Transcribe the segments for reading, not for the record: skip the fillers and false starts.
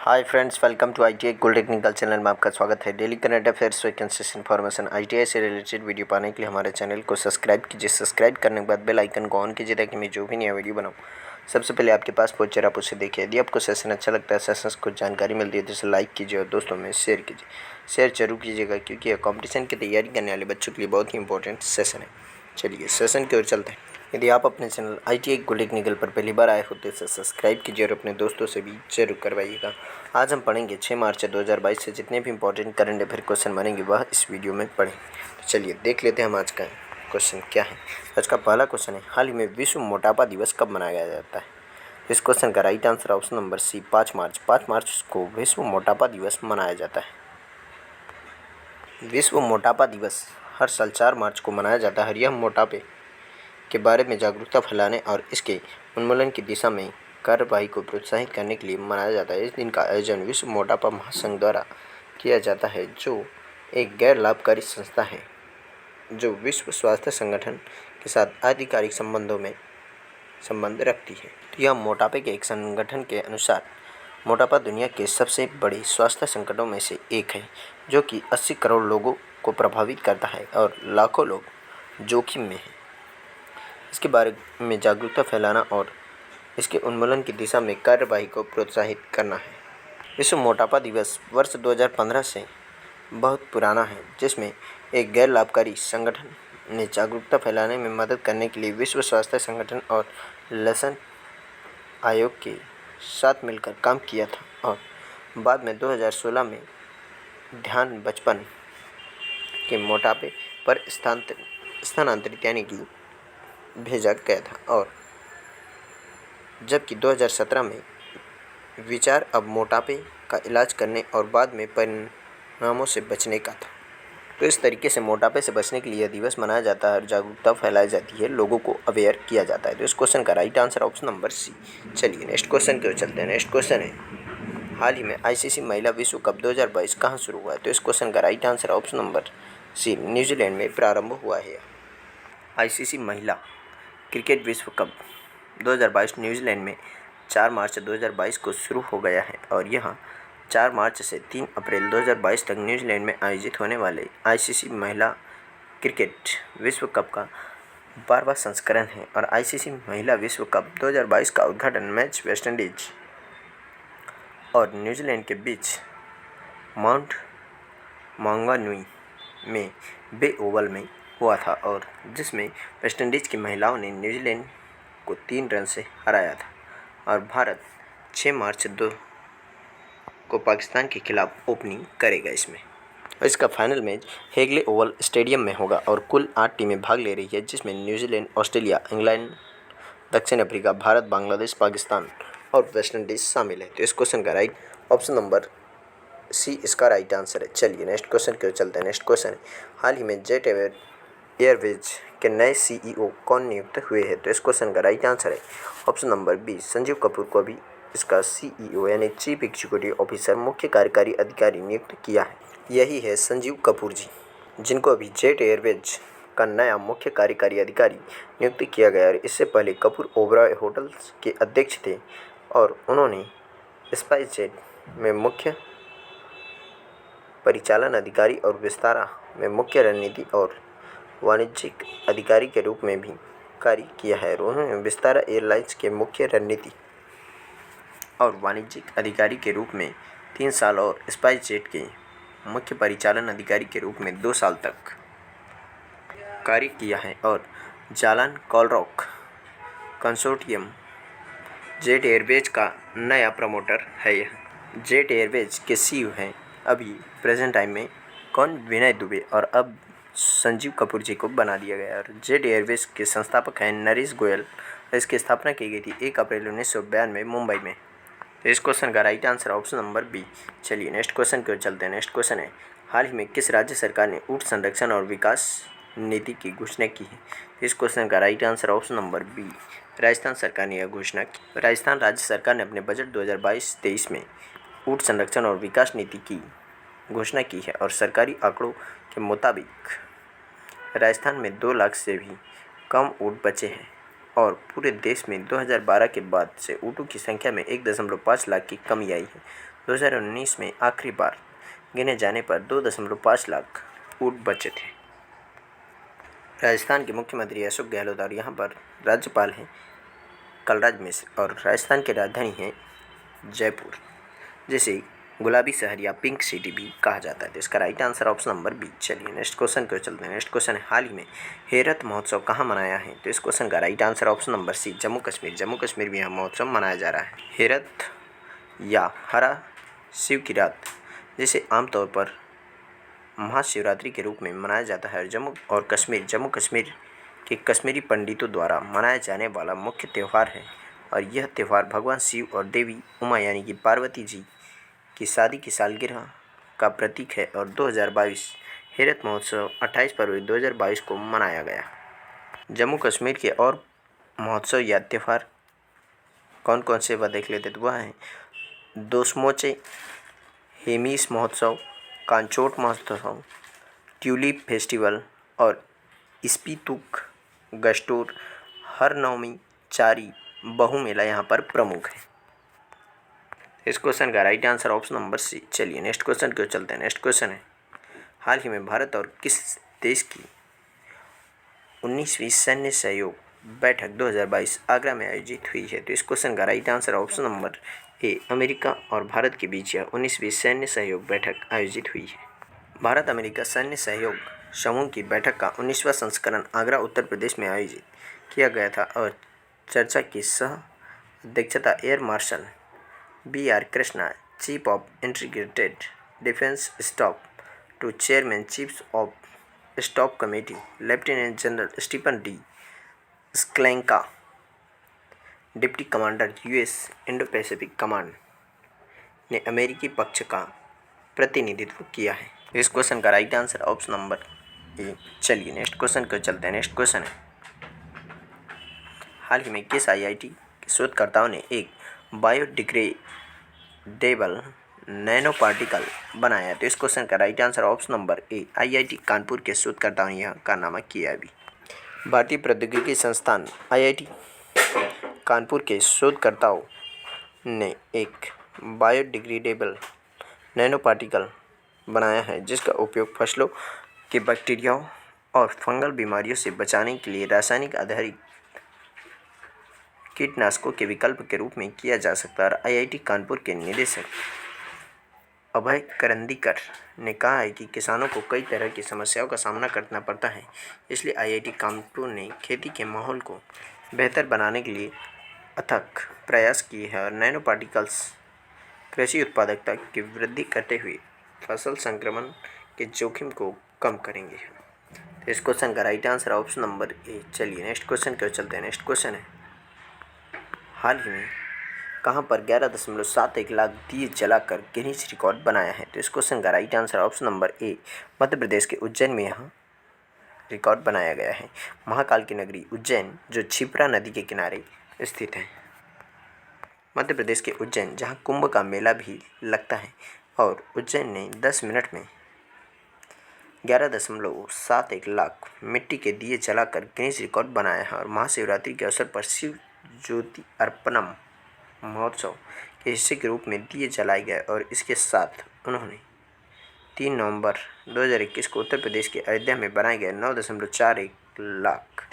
Hi friends, welcome to ITI gold technical channel में आपका स्वागत है। Daily current affairs vacancies information ITI से रिलेटेड वीडियो पाने के लिए हमारे चैनल को सब्सक्राइब कीजिए। सब्सक्राइब करने के बाद बेल आइकन को ऑन कीजिए ताकि मैं जो भी नया वीडियो बनाऊँ सबसे पहले आपके पास पहुँचे, आप उसे देखिए। यदि आपको सेशन अच्छा लगता है, सेशन को जानकारी मिलती है तो इसे लाइक कीजिए और दोस्तों में शेयर कीजिए। शेयर जरूर कीजिएगा क्योंकि यह कॉम्पिटिशन की तैयारी करने वाले बच्चों के लिए बहुत ही इंपॉर्टेंट सेशन है। चलिए सेशन की ओर चलते हैं। यदि आप अपने चैनल ITI गोल्ड टेक्निकल पर पहली बार आए हो तो इसे सब्सक्राइब कीजिए और अपने दोस्तों से भी जरूर करवाइएगा। आज हम पढ़ेंगे 6 मार्च 2022 से जितने भी इंपॉर्टेंट करंट अफेयर क्वेश्चन बनेंगे वह इस वीडियो में पढ़ें। तो चलिए देख लेते हैं हम आज का क्वेश्चन क्या है। आज का पहला क्वेश्चन है, हाल ही में विश्व मोटापा दिवस कब मनाया जाता है? इस क्वेश्चन का right answer option number C 5 March. 5 March को विश्व मोटापा दिवस मनाया जाता है। विश्व मोटापा दिवस हर साल 4 मार्च को मनाया जाता है। यह मोटापे के बारे में जागरूकता फैलाने और इसके उन्मूलन की दिशा में कार्यवाही को प्रोत्साहित करने के लिए मनाया जाता है। इस दिन का आयोजन विश्व मोटापा महासंघ द्वारा किया जाता है, जो एक गैर लाभकारी संस्था है जो विश्व स्वास्थ्य संगठन के साथ आधिकारिक संबंध रखती है। तो यह मोटापे के एक संगठन के अनुसार मोटापा दुनिया के सबसे बड़े स्वास्थ्य संकटों में से एक है, जो कि 80 करोड़ लोगों को प्रभावित करता है और लाखों लोग जोखिम में हैं। इसके बारे में जागरूकता फैलाना और इसके उन्मूलन की दिशा में कार्यवाही को प्रोत्साहित करना है। विश्व मोटापा दिवस वर्ष 2015 से बहुत पुराना है, जिसमें एक गैर लाभकारी संगठन ने जागरूकता फैलाने में मदद करने के लिए विश्व स्वास्थ्य संगठन और लसन आयोग के साथ मिलकर काम किया था और बाद में 2016 में ध्यान बचपन के मोटापे पर स्थानांतरित यानी कि भेजा गया था, और जबकि 2017 में विचार अब मोटापे का इलाज करने और बाद में परिणामों से बचने का था। तो इस तरीके से मोटापे से बचने के लिए यह दिवस मनाया जाता है और जागरूकता फैलाई जाती है, लोगों को अवेयर किया जाता है। तो इस क्वेश्चन का right answer option number C. चलिए नेक्स्ट क्वेश्चन की ओर चलते हैं। नेक्स्ट क्वेश्चन है, हाल ही में ICC महिला विश्व कप 2022 कहाँ शुरू हुआ है? तो इस क्वेश्चन का right answer option number C, New Zealand में प्रारंभ हुआ है। ICC महिला क्रिकेट विश्व कप 2022 न्यूजीलैंड में 4 मार्च 2022 को शुरू हो गया है और यह 4 मार्च से 3 अप्रैल 2022 तक न्यूजीलैंड में आयोजित होने वाले ICC महिला क्रिकेट विश्व कप का 12वां संस्करण है। और ICC महिला विश्व कप 2022 का उद्घाटन मैच वेस्टइंडीज और न्यूजीलैंड के बीच माउंट मांगानुई में बे ओवल में हुआ था, और जिसमें वेस्टइंडीज की महिलाओं ने न्यूजीलैंड को 3 रन से हराया था। और भारत 6 मार्च 2 को पाकिस्तान के खिलाफ ओपनिंग करेगा इसमें। इसका फाइनल मैच हेगले ओवल स्टेडियम में होगा और कुल 8 टीमें भाग ले रही है, जिसमें न्यूजीलैंड, ऑस्ट्रेलिया, इंग्लैंड, दक्षिण अफ्रीका, भारत, बांग्लादेश, पाकिस्तान और वेस्टइंडीज शामिल है। तो इस क्वेश्चन का राइट ऑप्शन नंबर सी इसका राइट आंसर है। चलिए नेक्स्ट क्वेश्चन की ओर चलते हैं। नेक्स्ट क्वेश्चन है, हाल ही में जेट एयरवेज के नए CEO कौन नियुक्त हुए हैं? तो इस क्वेश्चन का राइट आंसर है option number B, Sanjeev Kapoor को भी इसका CEO यानी चीफ एग्जीक्यूटिव ऑफिसर, मुख्य कार्यकारी अधिकारी नियुक्त किया है। यही है संजीव कपूर जी, जिनको अभी जेट एयरवेज का नया मुख्य कार्यकारी अधिकारी नियुक्त किया गया है। इससे पहले कपूर ओबरॉय होटल्स के अध्यक्ष थे और उन्होंने स्पाइस जेट में मुख्य परिचालन अधिकारी और विस्तारा में मुख्य रणनीति और वाणिज्यिक अधिकारी के रूप में भी कार्य किया है। उन्होंने विस्तारा एयरलाइंस के मुख्य रणनीति और वाणिज्यिक अधिकारी के रूप में 3 साल और स्पाइस जेट के मुख्य परिचालन अधिकारी के रूप में 2 साल तक कार्य किया है। और जालान कॉलरॉक कंसोर्टियम जेट एयरवेज का नया प्रमोटर है। यह जेट एयरवेज के CEO हैं अभी प्रेजेंट टाइम में कौन? विनय दुबे, और अब संजीव कपूर जी को बना दिया गया है। और जेट एयरवेज के संस्थापक हैं नरेश गोयल। इसकी स्थापना की गई थी 1 अप्रैल 1992 में मुंबई में। इस क्वेश्चन का right answer option number B. चलिए नेक्स्ट क्वेश्चन की ओर चलते हैं। नेक्स्ट क्वेश्चन है, हाल ही में किस राज्य सरकार ने ऊँट संरक्षण और विकास नीति की घोषणा की है? इस क्वेश्चन का right answer option number B, Rajasthan सरकार ने यह घोषणा की। राजस्थान राज्य सरकार ने अपने बजट 2022-23 में ऊँट संरक्षण और विकास नीति की घोषणा की है। और सरकारी आंकड़ों के मुताबिक राजस्थान में 2 लाख से भी कम ऊँट बचे हैं और पूरे देश में 2012 के बाद से ऊँटों की संख्या में 1.5 लाख की कमी आई है। 2019 में आखिरी बार गिने जाने पर 2.5 लाख ऊँट बचे थे। राजस्थान के मुख्यमंत्री अशोक गहलोत और यहाँ पर राज्यपाल हैं कलराज मिश्र और राजस्थान की राजधानी है जयपुर, जिसे गुलाबी शहर या पिंक सिटी भी कहा जाता है। तो इसका right answer option number B. चलिए नेक्स्ट क्वेश्चन को चलते हैं। नेक्स्ट क्वेश्चन है, हाल ही में हेरत महोत्सव कहाँ मनाया है? तो इस क्वेश्चन का right answer option number C, Jammu Kashmir. Jammu Kashmir में यह महोत्सव मनाया जा रहा है। हेरत या हरा शिव की रात, जिसे आमतौर पर महाशिवरात्रि के रूप में मनाया जाता है, जम्मू कश्मीर के कश्मीरी पंडितों द्वारा मनाया जाने वाला मुख्य त्यौहार है और यह त्यौहार भगवान शिव और देवी उमा यानी कि पार्वती जी की शादी की सालगिरह का प्रतीक है और 2022 हेरत महोत्सव 28 फरवरी 2022 को मनाया गया। जम्मू कश्मीर के और महोत्सव या त्यौहार कौन कौन से वह देख लेते, तो वह हैं दोसमोचे हेमीस महोत्सव, कांचोट महोत्सव, ट्यूलिप फेस्टिवल और स्पीतुक गस्टोर, हर नवमी, चारी, बहु मेला यहाँ पर प्रमुख है। इस क्वेश्चन का right answer option number C. चलिए नेक्स्ट क्वेश्चन क्यों चलते हैं। नेक्स्ट क्वेश्चन है, हाल ही में भारत और किस देश की 19वीं सैन्य सहयोग बैठक 2022 आगरा में आयोजित हुई है? तो इस क्वेश्चन का राइट आंसर ऑप्शन नंबर ए, अमेरिका और भारत के बीच यह 19वीं सैन्य सहयोग बैठक आयोजित हुई है। भारत अमेरिका सैन्य सहयोग समूह की बैठक का 19वां संस्करण आगरा उत्तर प्रदेश में आयोजित किया गया था और चर्चा की सह अध्यक्षता air marshal B.R. Krishna, chief of integrated defence staff to chairman chiefs of staff committee lieutenant general Stephen D Sklenka, deputy commander US Indo Pacific command ने अमेरिकी पक्ष का प्रतिनिधित्व किया है। इस क्वेश्चन का राइट आंसर ऑप्शन नंबर ए। चलिए नेक्स्ट क्वेश्चन को चलते हैं। नेक्स्ट क्वेश्चन है, हाल ही में किस IIT के शोधकर्ताओं ने एक बायोडिग्रेडेबल नैनो पार्टिकल बनाया? तो इस क्वेश्चन का राइट आंसर ऑप्शन नंबर ए, IIT कानपुर के शोधकर्ताओं ने यह कारनामा किया। अभी भारतीय प्रौद्योगिकी संस्थान IIT कानपुर के शोधकर्ताओं ने एक बायोडिग्रेडेबल नैनो पार्टिकल बनाया है, जिसका उपयोग फसलों के बैक्टीरियाओं और फंगल बीमारियों से बचाने के लिए रासायनिक आधारित कीटनाशकों के विकल्प के रूप में किया जा सकता है। IIT कानपुर के निदेशक अभय करंदीकर ने कहा है कि किसानों को कई तरह की समस्याओं का सामना करना पड़ता है, इसलिए IIT कानपुर ने खेती के माहौल को बेहतर बनाने के लिए अथक प्रयास किए हैं और नैनो पार्टिकल्स कृषि उत्पादकता की वृद्धि करते हुए फसल संक्रमण के जोखिम को कम करेंगे। तो इस क्वेश्चन का राइट आंसर ऑप्शन नंबर ए। चलिए नेक्स्ट क्वेश्चन क्यों चलते हैं। नेक्स्ट क्वेश्चन है, हाल ही में कहाँ पर 11.71 लाख दिए जलाकर गिनीज रिकॉर्ड बनाया है? तो इस क्वेश्चन का right answer option number A, Madhya Pradesh के उज्जैन में यहाँ रिकॉर्ड बनाया गया है। महाकाल की नगरी उज्जैन, जो क्षिप्रा नदी के किनारे स्थित है, मध्य प्रदेश के उज्जैन, जहाँ कुंभ का मेला भी लगता है और उज्जैन ने 10 मिनट में 11.71 लाख मिट्टी के दिए जलाकर गिनीज रिकॉर्ड बनाया है और महाशिवरात्रि के अवसर पर शिव ज्योति अर्पणम महोत्सव के हिस्से के रूप में दिए जलाए गए और इसके साथ उन्होंने 3 नवंबर 2021 को उत्तर प्रदेश के अयोध्या में बनाए गए 9.41 लाख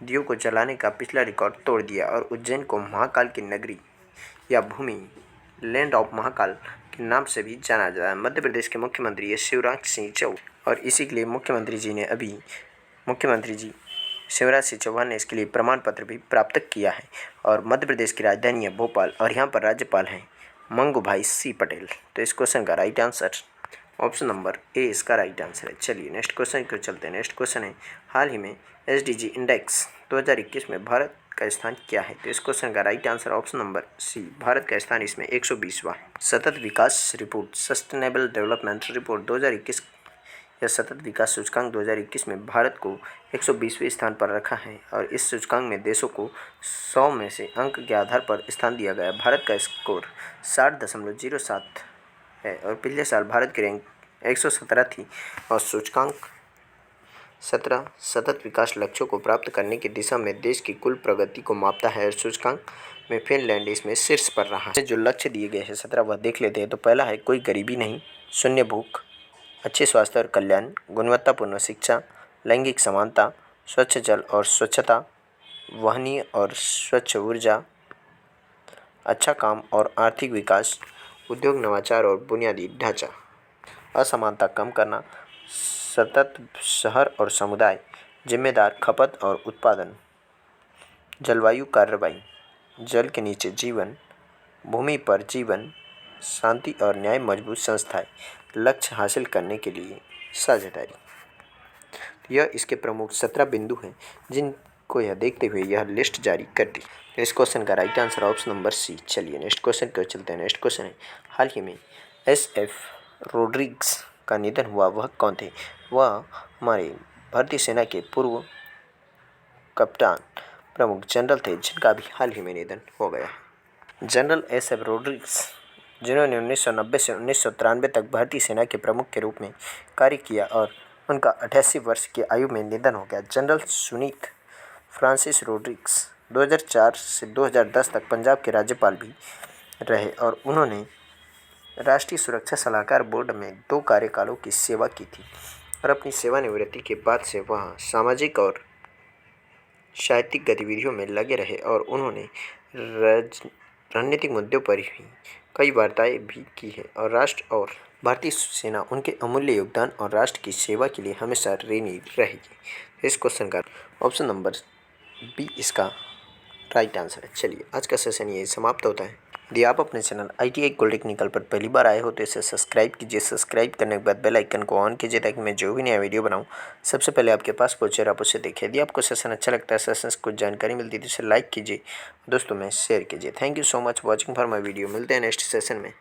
दियों को जलाने का पिछला रिकॉर्ड तोड़ दिया और उज्जैन को महाकाल की नगरी या भूमि लैंड ऑफ महाकाल के नाम से भी जाना जाता है। मध्य प्रदेश के मुख्यमंत्री शिवराज सिंह चौहान और इसी के लिए मुख्यमंत्री जी शिवराज सिंह चौहान ने इसके लिए प्रमाण पत्र भी प्राप्त किया है और मध्य प्रदेश की राजधानी है भोपाल और यहाँ पर राज्यपाल हैं मंगूभाई सी पटेल। तो इस क्वेश्चन का राइट आंसर ऑप्शन नंबर ए इसका राइट आंसर है। चलिए नेक्स्ट क्वेश्चन को चलते हैं। नेक्स्ट क्वेश्चन है, हाल ही में SDG इंडेक्स 2021 में भारत का स्थान क्या है? तो इस क्वेश्चन का right answer option number C, Bharat का स्थान इसमें 120वां है। सतत विकास रिपोर्ट सस्टेनेबल डेवलपमेंट रिपोर्ट 2021 या सतत विकास सूचकांक 2021 में भारत को 120वें स्थान पर रखा है और इस सूचकांक में देशों को 100 में से अंक के आधार पर स्थान दिया गया। भारत का स्कोर 60.07 है और पिछले साल भारत की रैंक 117 थी और सूचकांक 17 सतत विकास लक्ष्यों को प्राप्त करने की दिशा में देश की कुल प्रगति को मापता है और सूचकांक में फिनलैंड इसमें शीर्ष पर रहा है। जो लक्ष्य दिए गए हैं 17 वह देख लेते हैं। तो पहला है कोई गरीबी नहीं, शून्य भूख, अच्छे स्वास्थ्य और कल्याण, गुणवत्तापूर्ण शिक्षा, लैंगिक समानता, स्वच्छ जल और स्वच्छता, वहनीय और स्वच्छ ऊर्जा, अच्छा काम और आर्थिक विकास, उद्योग नवाचार और बुनियादी ढांचा, असमानता कम करना, सतत शहर और समुदाय, जिम्मेदार खपत और उत्पादन, जलवायु कार्रवाई, जल के नीचे जीवन, भूमि पर जीवन, शांति और न्याय, मजबूत संस्थाएं, लक्ष्य हासिल करने के लिए साझेदारी। यह इसके प्रमुख 17 बिंदु हैं जिनको यह देखते हुए यह लिस्ट जारी कर दी। तो इस क्वेश्चन का right answer option number C. चलिए नेक्स्ट क्वेश्चन को चलते हैं। नेक्स्ट क्वेश्चन है, हाल ही में SF रोड्रिग्स का निधन हुआ, वह कौन थे? वह हमारे भारतीय सेना के पूर्व कप्तान प्रमुख जनरल थे जिनका भी हाल ही में निधन हो गया। जनरल SF रोड्रिग्स, जिन्होंने 1990 से 1993 तक भारतीय सेना के प्रमुख के रूप में कार्य किया और उनका 88 वर्ष की आयु में निधन हो गया। जनरल सुनीक फ्रांसिस रोड्रिग्स 2004 से 2010 तक पंजाब के राज्यपाल भी रहे और उन्होंने राष्ट्रीय सुरक्षा सलाहकार बोर्ड में 2 कार्यकालों की सेवा की थी और अपनी सेवानिवृत्ति के बाद से वह सामाजिक और साहित्यिक गतिविधियों में लगे रहे और उन्होंने रणनीतिक मुद्दों पर भी कई वार्ताएं भी की है और राष्ट्र और भारतीय सेना उनके अमूल्य योगदान और राष्ट्र की सेवा के लिए हमेशा ऋणी रहेगी। इस क्वेश्चन का ऑप्शन नंबर बी इसका राइट आंसर है। चलिए आज का सेशन यही समाप्त होता है। यदि आप अपने चैनल ITI गोल्ड टेक्निकल पर पहली बार आए हो तो इसे सब्सक्राइब कीजिए। सब्सक्राइब करने के बाद बेल आइकन को ऑन कीजिए ताकि मैं जो भी नया वीडियो बनाऊं सबसे पहले आपके पास पहुंचे और आप उसे देखिए। यदि आपको सेशन अच्छा लगता है, सेशन से कुछ जानकारी मिलती है तो इसे लाइक कीजिए, दोस्तों में शेयर कीजिए। Thank you so much watching for my video. मिलते हैं नेक्स्ट सेशन में।